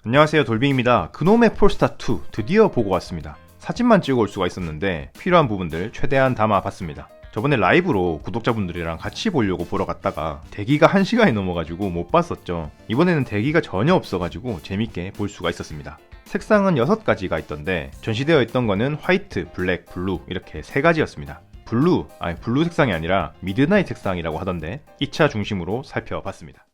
안녕하세요, 돌빙입니다. 그놈의 폴스타2 드디어 보고 왔습니다. 사진만 찍어 올 수가 있었는데 필요한 부분들 최대한 담아봤습니다. 저번에 라이브로 구독자분들이랑 같이 보려고 보러 갔다가 대기가 1시간이 넘어가지고 못 봤었죠. 이번에는 대기가 전혀 없어가지고 재밌게 볼 수가 있었습니다. 색상은 6가지가 있던데 전시되어 있던 거는 화이트, 블랙, 블루 이렇게 3가지였습니다. 블루 색상이 아니라 미드나잇 색상이라고 하던데 2차 중심으로 살펴봤습니다.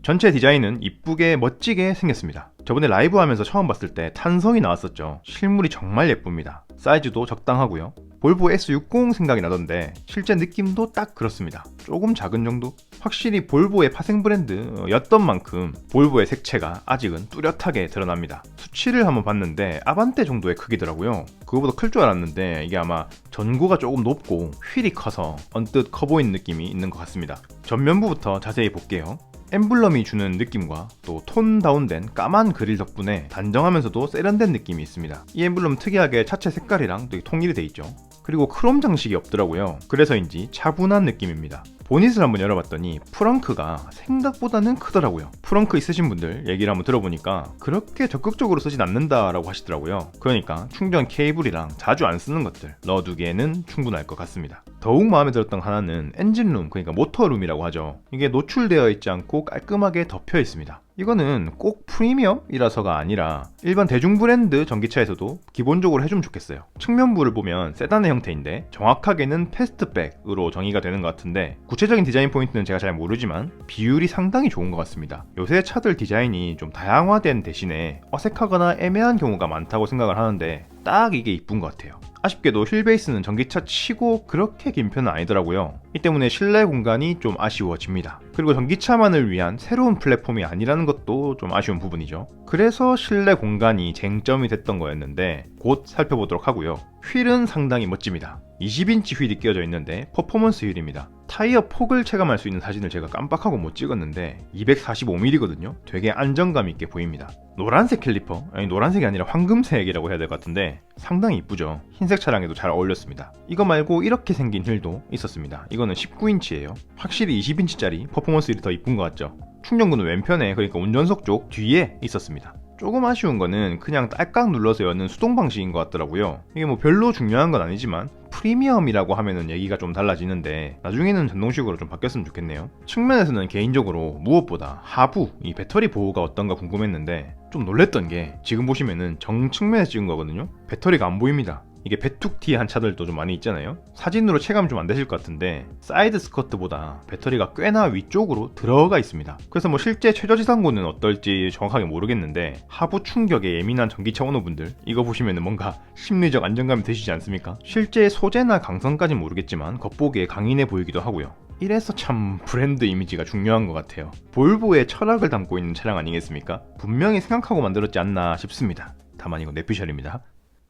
전체 디자인은 이쁘게 멋지게 생겼습니다. 저번에 라이브 하면서 처음 봤을 때 탄성이 나왔었죠. 실물이 정말 예쁩니다. 사이즈도 적당하고요. 볼보 S60 생각이 나던데 실제 느낌도 딱 그렇습니다. 조금 작은 정도? 확실히 볼보의 파생 브랜드였던 만큼 볼보의 색채가 아직은 뚜렷하게 드러납니다. 수치를 한번 봤는데 아반떼 정도의 크기더라고요. 그거보다 클 줄 알았는데 이게 아마 전고가 조금 높고 휠이 커서 언뜻 커 보이는 느낌이 있는 것 같습니다. 전면부부터 자세히 볼게요. 엠블럼이 주는 느낌과 또 톤 다운된 까만 그릴 덕분에 단정하면서도 세련된 느낌이 있습니다. 이 엠블럼 특이하게 차체 색깔이랑 또 통일이 돼 있죠. 그리고 크롬 장식이 없더라고요. 그래서인지 차분한 느낌입니다. 보닛을 한번 열어봤더니 프렁크가 생각보다는 크더라고요. 프렁크 있으신 분들 얘기를 한번 들어보니까 그렇게 적극적으로 쓰진 않는다라고 하시더라고요. 그러니까 충전 케이블이랑 자주 안 쓰는 것들 넣어두기에는 충분할 것 같습니다. 더욱 마음에 들었던 하나는 엔진룸, 그러니까 모터룸이라고 하죠. 이게 노출되어 있지 않고 깔끔하게 덮여 있습니다. 이거는 꼭 프리미엄이라서가 아니라 일반 대중 브랜드 전기차에서도 기본적으로 해주면 좋겠어요. 측면부를 보면 세단의 형태인데 정확하게는 패스트백으로 정의가 되는 것 같은데 구체적인 디자인 포인트는 제가 잘 모르지만 비율이 상당히 좋은 것 같습니다. 요새 차들 디자인이 좀 다양화된 대신에 어색하거나 애매한 경우가 많다고 생각을 하는데 딱 이게 이쁜 것 같아요. 아쉽게도 휠 베이스는 전기차 치고 그렇게 긴 편은 아니더라고요. 이 때문에 실내 공간이 좀 아쉬워집니다. 그리고 전기차만을 위한 새로운 플랫폼이 아니라는 것도 좀 아쉬운 부분이죠. 그래서 실내 공간이 쟁점이 됐던 거였는데 곧 살펴보도록 하고요. 휠은 상당히 멋집니다. 20인치 휠이 끼워져 있는데 퍼포먼스 휠입니다. 타이어 폭을 체감할 수 있는 사진을 제가 깜빡하고 못 찍었는데 245mm거든요. 되게 안정감 있게 보입니다. 노란색 캘리퍼, 아니 노란색이 아니라 황금색이라고 해야 될 것 같은데 상당히 이쁘죠. 흰색 차량에도 잘 어울렸습니다. 이거 말고 이렇게 생긴 휠도 있었습니다. 이거는 19인치예요. 확실히 20인치짜리 퍼포먼스 휠이 더 이쁜 것 같죠. 충전구는 왼편에, 그러니까 운전석 쪽 뒤에 있었습니다. 조금 아쉬운 거는 그냥 딸깍 눌러서 여는 수동 방식인 것 같더라고요. 이게 뭐 별로 중요한 건 아니지만 프리미엄이라고 하면은 얘기가 좀 달라지는데 나중에는 전동식으로 좀 바뀌었으면 좋겠네요. 측면에서는 개인적으로 무엇보다 하부 이 배터리 보호가 어떤가 궁금했는데 좀 놀랬던 게 지금 보시면은 정측면에 찍은 거거든요. 배터리가 안 보입니다. 이게 배툭티한 차들도 좀 많이 있잖아요. 사진으로 체감 좀 안 되실 것 같은데 사이드 스커트보다 배터리가 꽤나 위쪽으로 들어가 있습니다. 그래서 뭐 실제 최저지상고는 어떨지 정확하게 모르겠는데 하부 충격에 예민한 전기차 오너분들 이거 보시면 뭔가 심리적 안정감이 드시지 않습니까? 실제 소재나 강성까진 모르겠지만 겉보기에 강인해 보이기도 하고요. 이래서 참 브랜드 이미지가 중요한 것 같아요. 볼보의 철학을 담고 있는 차량 아니겠습니까? 분명히 생각하고 만들었지 않나 싶습니다. 다만 이건 내피셜입니다.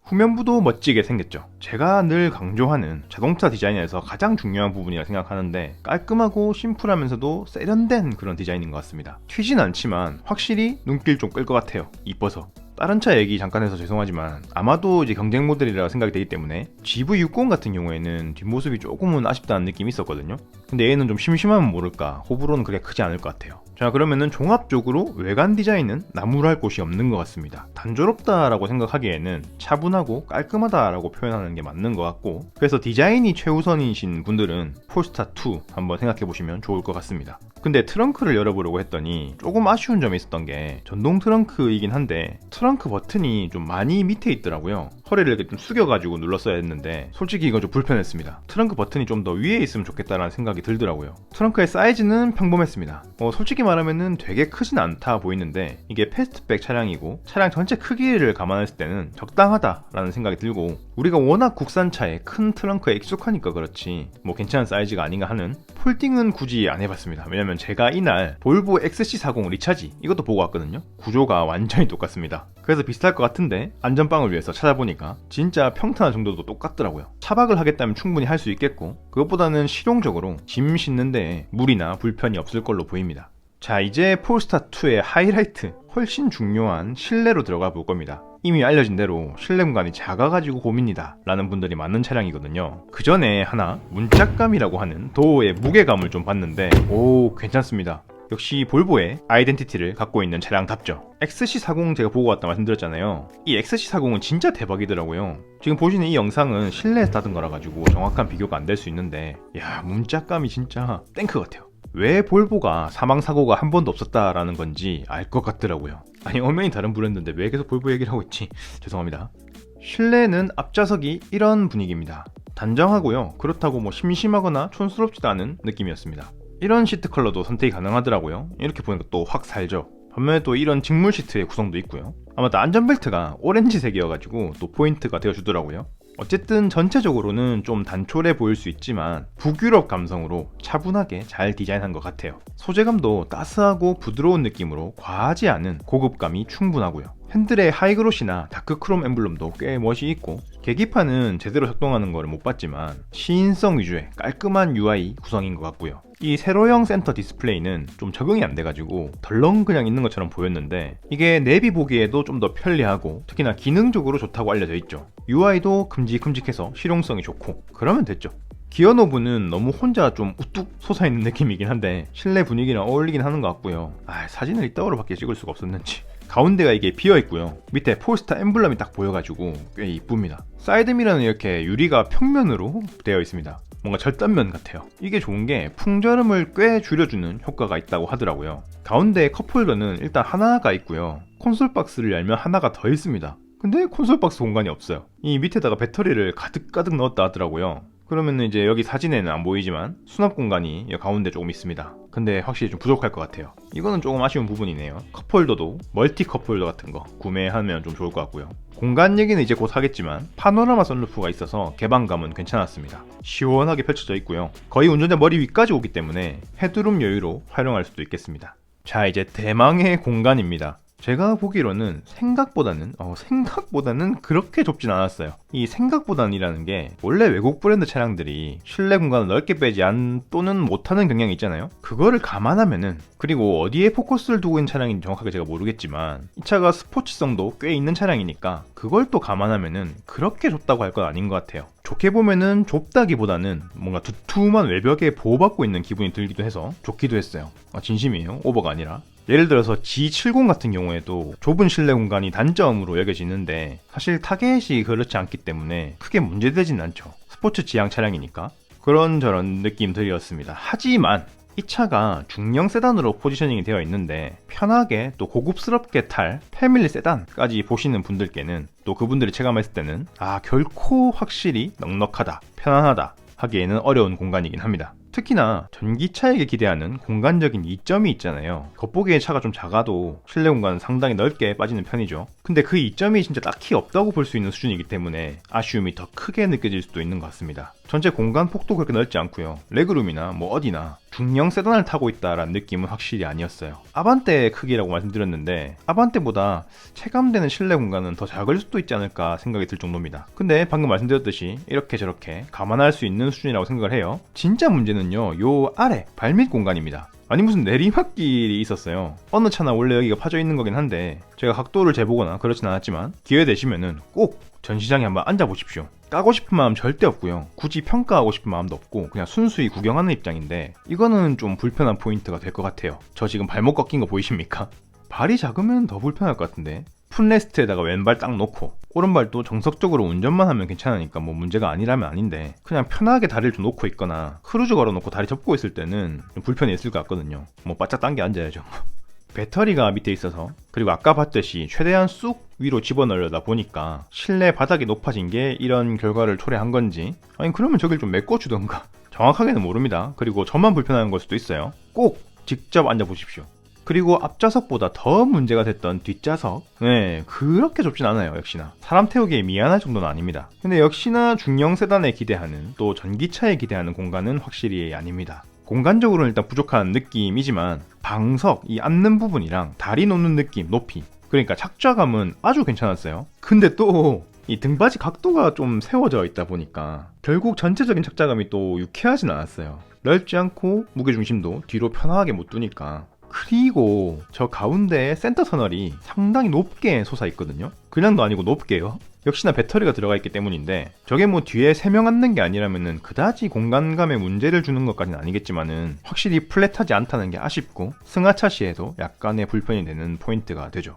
후면부도 멋지게 생겼죠. 제가 늘 강조하는 자동차 디자인에서 가장 중요한 부분이라 생각하는데 깔끔하고 심플하면서도 세련된 그런 디자인인 것 같습니다. 튀진 않지만 확실히 눈길 좀 끌 것 같아요. 이뻐서. 다른 차 얘기 잠깐 해서 죄송하지만 아마도 이제 경쟁 모델이라 생각이 되기 때문에 GV60 같은 경우에는 뒷모습이 조금은 아쉽다는 느낌이 있었거든요. 근데 얘는 좀 심심하면 모를까 호불호는 그렇게 크지 않을 것 같아요. 자, 그러면은 종합적으로 외관 디자인은 나무랄 곳이 없는 것 같습니다. 단조롭다라고 생각하기에는 차분하고 깔끔하다라고 표현하는 게 맞는 것 같고, 그래서 디자인이 최우선이신 분들은 폴스타2 한번 생각해 보시면 좋을 것 같습니다. 근데 트렁크를 열어보려고 했더니 조금 아쉬운 점이 있었던 게 전동 트렁크이긴 한데 트렁크 버튼이 좀 많이 밑에 있더라고요. 허리를 이렇게 좀 숙여가지고 눌렀어야 했는데 솔직히 이건 좀 불편했습니다. 트렁크 버튼이 좀 더 위에 있으면 좋겠다라는 생각이 들더라고요. 트렁크의 사이즈는 평범했습니다. 솔직히 말하면은 되게 크진 않다 보이는데 이게 패스트백 차량이고 차량 전체 크기를 감안했을 때는 적당하다라는 생각이 들고, 우리가 워낙 국산차에 큰 트렁크에 익숙하니까 그렇지 뭐 괜찮은 사이즈가 아닌가 하는. 폴딩은 굳이 안 해봤습니다. 왜냐면 제가 이날 볼보 XC40 리차지 이것도 보고 왔거든요. 구조가 완전히 똑같습니다. 그래서 비슷할 것 같은데 안전빵을 위해서 찾아보니까 진짜 평탄화 정도도 똑같더라고요. 차박을 하겠다면 충분히 할 수 있겠고, 그것보다는 실용적으로 짐 싣는 데에 무리나 불편이 없을 걸로 보입니다. 자, 이제 폴스타2의 하이라이트, 훨씬 중요한 실내로 들어가 볼 겁니다. 이미 알려진 대로 실내 공간이 작아가지고 고민이다 라는 분들이 많은 차량이거든요. 그 전에 하나 문짝감이라고 하는 도어의 무게감을 좀 봤는데 오, 괜찮습니다. 역시 볼보의 아이덴티티를 갖고 있는 차량답죠. XC40 제가 보고 왔다 말씀드렸잖아요. 이 XC40은 진짜 대박이더라고요. 지금 보시는 이 영상은 실내에서 따든 거라 가지고 정확한 비교가 안 될 수 있는데 야, 문짝감이 진짜 탱크 같아요. 왜 볼보가 사망사고가 한 번도 없었다라는 건지 알 것 같더라고요. 아니, 엄연히 다른 브랜드인데 왜 계속 볼보 얘기를 하고 있지? 죄송합니다. 실내는 앞좌석이 이런 분위기입니다. 단정하고요. 그렇다고 뭐 심심하거나 촌스럽지도 않은 느낌이었습니다. 이런 시트 컬러도 선택이 가능하더라고요. 이렇게 보니까 또 확 살죠. 반면에 또 이런 직물 시트의 구성도 있고요. 아마 또 안전벨트가 오렌지색이어가지고 또 포인트가 되어주더라고요. 어쨌든 전체적으로는 좀 단촐해 보일 수 있지만 북유럽 감성으로 차분하게 잘 디자인한 것 같아요. 소재감도 따스하고 부드러운 느낌으로 과하지 않은 고급감이 충분하고요. 핸들에 하이그로시나 다크크롬 엠블럼도 꽤 멋이 있고, 계기판은 제대로 작동하는 걸 못 봤지만 시인성 위주의 깔끔한 UI 구성인 것 같고요. 이 세로형 센터 디스플레이는 좀 적응이 안 돼가지고 덜렁 그냥 있는 것처럼 보였는데 이게 내비 보기에도 좀 더 편리하고 특히나 기능적으로 좋다고 알려져 있죠. UI도 큼직큼직해서 실용성이 좋고 그러면 됐죠. 기어 노브는 너무 혼자 좀 우뚝 솟아있는 느낌이긴 한데 실내 분위기랑 어울리긴 하는 것 같고요. 사진을 이따구로 밖에 찍을 수가 없었는지. 가운데가 이게 비어있고요. 밑에 폴스타 엠블럼이 딱 보여가지고 꽤 이쁩니다. 사이드미러는 이렇게 유리가 평면으로 되어 있습니다. 뭔가 절단면 같아요. 이게 좋은 게 풍절음을 꽤 줄여주는 효과가 있다고 하더라고요. 가운데 컵홀더는 일단 하나가 있고요. 콘솔 박스를 열면 하나가 더 있습니다. 근데 콘솔 박스 공간이 없어요. 이 밑에다가 배터리를 가득가득 넣었다 하더라고요. 그러면 이제 여기 사진에는 안 보이지만 수납 공간이 여기 가운데 조금 있습니다. 근데 확실히 좀 부족할 것 같아요. 이거는 조금 아쉬운 부분이네요. 컵홀더도 멀티 컵홀더 같은 거 구매하면 좀 좋을 것 같고요. 공간 얘기는 이제 곧 하겠지만 파노라마 선루프가 있어서 개방감은 괜찮았습니다. 시원하게 펼쳐져 있고요. 거의 운전자 머리 위까지 오기 때문에 헤드룸 여유로 활용할 수도 있겠습니다. 자, 이제 대망의 공간입니다. 제가 보기로는 생각보다는 그렇게 좁진 않았어요. 이 생각보다는이라는 게 원래 외국 브랜드 차량들이 실내 공간을 넓게 빼지 또는 못하는 경향이 있잖아요. 그거를 감안하면은, 그리고 어디에 포커스를 두고 있는 차량인지 정확하게 제가 모르겠지만 이 차가 스포츠성도 꽤 있는 차량이니까 그걸 또 감안하면은 그렇게 좁다고 할 건 아닌 것 같아요. 좋게 보면은 좁다기보다는 뭔가 두툼한 외벽에 보호받고 있는 기분이 들기도 해서 좋기도 했어요. 진심이에요. 오버가 아니라. 예를 들어서 G70 같은 경우에도 좁은 실내 공간이 단점으로 여겨지는데 사실 타겟이 그렇지 않기 때문에 크게 문제되진 않죠. 스포츠 지향 차량이니까. 그런저런 느낌들이었습니다. 하지만 이 차가 중형 세단으로 포지셔닝이 되어 있는데 편하게 또 고급스럽게 탈 패밀리 세단까지 보시는 분들께는, 또 그분들이 체감했을 때는 결코 확실히 넉넉하다, 편안하다 하기에는 어려운 공간이긴 합니다. 특히나 전기차에게 기대하는 공간적인 이점이 있잖아요. 겉보기에 차가 좀 작아도 실내 공간은 상당히 넓게 빠지는 편이죠. 근데 그 이점이 진짜 딱히 없다고 볼 수 있는 수준이기 때문에 아쉬움이 더 크게 느껴질 수도 있는 것 같습니다. 전체 공간 폭도 그렇게 넓지 않고요. 레그룸이나 뭐 어디나 중형 세단을 타고 있다라는 느낌은 확실히 아니었어요. 아반떼 크기라고 말씀드렸는데 아반떼보다 체감되는 실내 공간은 더 작을 수도 있지 않을까 생각이 들 정도입니다. 근데 방금 말씀드렸듯이 이렇게 저렇게 감안할 수 있는 수준이라고 생각을 해요. 진짜 문제는요, 요 아래 발밑 공간입니다. 아니 무슨 내리막길이 있었어요. 어느 차나 원래 여기가 파져 있는 거긴 한데 제가 각도를 재보거나 그렇진 않았지만 기회 되시면은 꼭 전시장에 한번 앉아보십시오. 까고 싶은 마음 절대 없고요. 굳이 평가하고 싶은 마음도 없고 그냥 순수히 구경하는 입장인데 이거는 좀 불편한 포인트가 될 것 같아요. 저 지금 발목 꺾인 거 보이십니까? 발이 작으면 더 불편할 것 같은데. 풋레스트에다가 왼발 딱 놓고 오른발도 정석적으로 운전만 하면 괜찮으니까 뭐 문제가 아니라면 아닌데 그냥 편하게 다리를 좀 놓고 있거나 크루즈 걸어놓고 다리 접고 있을 때는 좀 불편이 있을 것 같거든요. 뭐 바짝 당겨 앉아야죠. 배터리가 밑에 있어서, 그리고 아까 봤듯이 최대한 쑥 위로 집어넣으려다 보니까 실내 바닥이 높아진 게 이런 결과를 초래한 건지, 아니 그러면 저길 좀 메꿔주던가. 정확하게는 모릅니다. 그리고 저만 불편한 걸 수도 있어요. 꼭 직접 앉아보십시오. 그리고 앞좌석보다 더 문제가 됐던 뒷좌석, 그렇게 좁진 않아요. 역시나 사람 태우기에 미안할 정도는 아닙니다. 근데 역시나 중형 세단에 기대하는, 또 전기차에 기대하는 공간은 확실히 아닙니다. 공간적으로는 일단 부족한 느낌이지만 방석, 이 앉는 부분이랑 다리 놓는 느낌, 높이, 그러니까 착좌감은 아주 괜찮았어요. 근데 또 이 등받이 각도가 좀 세워져 있다 보니까 결국 전체적인 착좌감이 또 유쾌하진 않았어요. 넓지 않고 무게중심도 뒤로 편하게 못 두니까 그리고 저 가운데 센터 터널이 상당히 높게 솟아 있거든요. 그냥도 아니고 높게요. 역시나 배터리가 들어가 있기 때문인데, 저게 뭐 뒤에 3명 앉는 게 아니라면은 그다지 공간감에 문제를 주는 것까지는 아니겠지만은 확실히 플랫하지 않다는 게 아쉽고 승하차 시에도 약간의 불편이 되는 포인트가 되죠.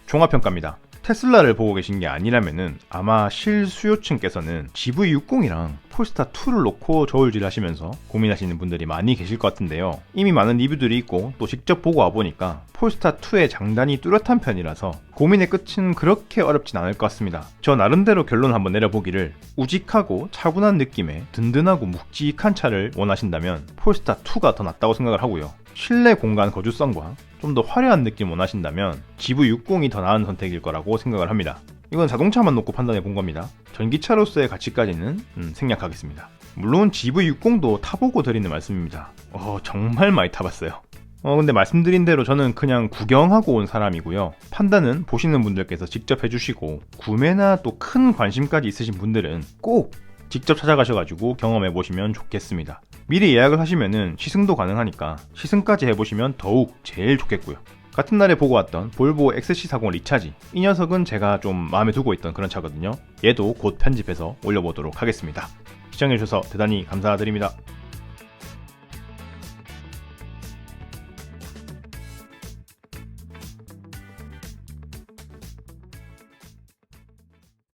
종합평가입니다. 테슬라를 보고 계신 게 아니라면은 아마 실수요층께서는 GV60이랑 폴스타2를 놓고 저울질 하시면서 고민하시는 분들이 많이 계실 것 같은데요. 이미 많은 리뷰들이 있고 또 직접 보고 와보니까 폴스타2의 장단이 뚜렷한 편이라서 고민의 끝은 그렇게 어렵진 않을 것 같습니다. 저 나름대로 결론 한번 내려보기를, 우직하고 차분한 느낌의 든든하고 묵직한 차를 원하신다면 폴스타2가 더 낫다고 생각을 하고요. 실내 공간 거주성과 좀 더 화려한 느낌 원하신다면 GV60이 더 나은 선택일 거라고 생각을 합니다. 이건 자동차만 놓고 판단해 본 겁니다. 전기차로서의 가치까지는 생략하겠습니다. 물론 GV60도 타보고 드리는 말씀입니다. 정말 많이 타봤어요. 근데 말씀드린 대로 저는 그냥 구경하고 온 사람이고요. 판단은 보시는 분들께서 직접 해주시고, 구매나 또 큰 관심까지 있으신 분들은 꼭 직접 찾아가셔가지고 경험해보시면 좋겠습니다. 미리 예약을 하시면은 시승도 가능하니까 시승까지 해보시면 더욱 제일 좋겠고요. 같은 날에 보고 왔던 볼보 XC40 리차지, 이 녀석은 제가 좀 마음에 두고 있던 그런 차거든요. 얘도 곧 편집해서 올려보도록 하겠습니다. 시청해주셔서 대단히 감사드립니다.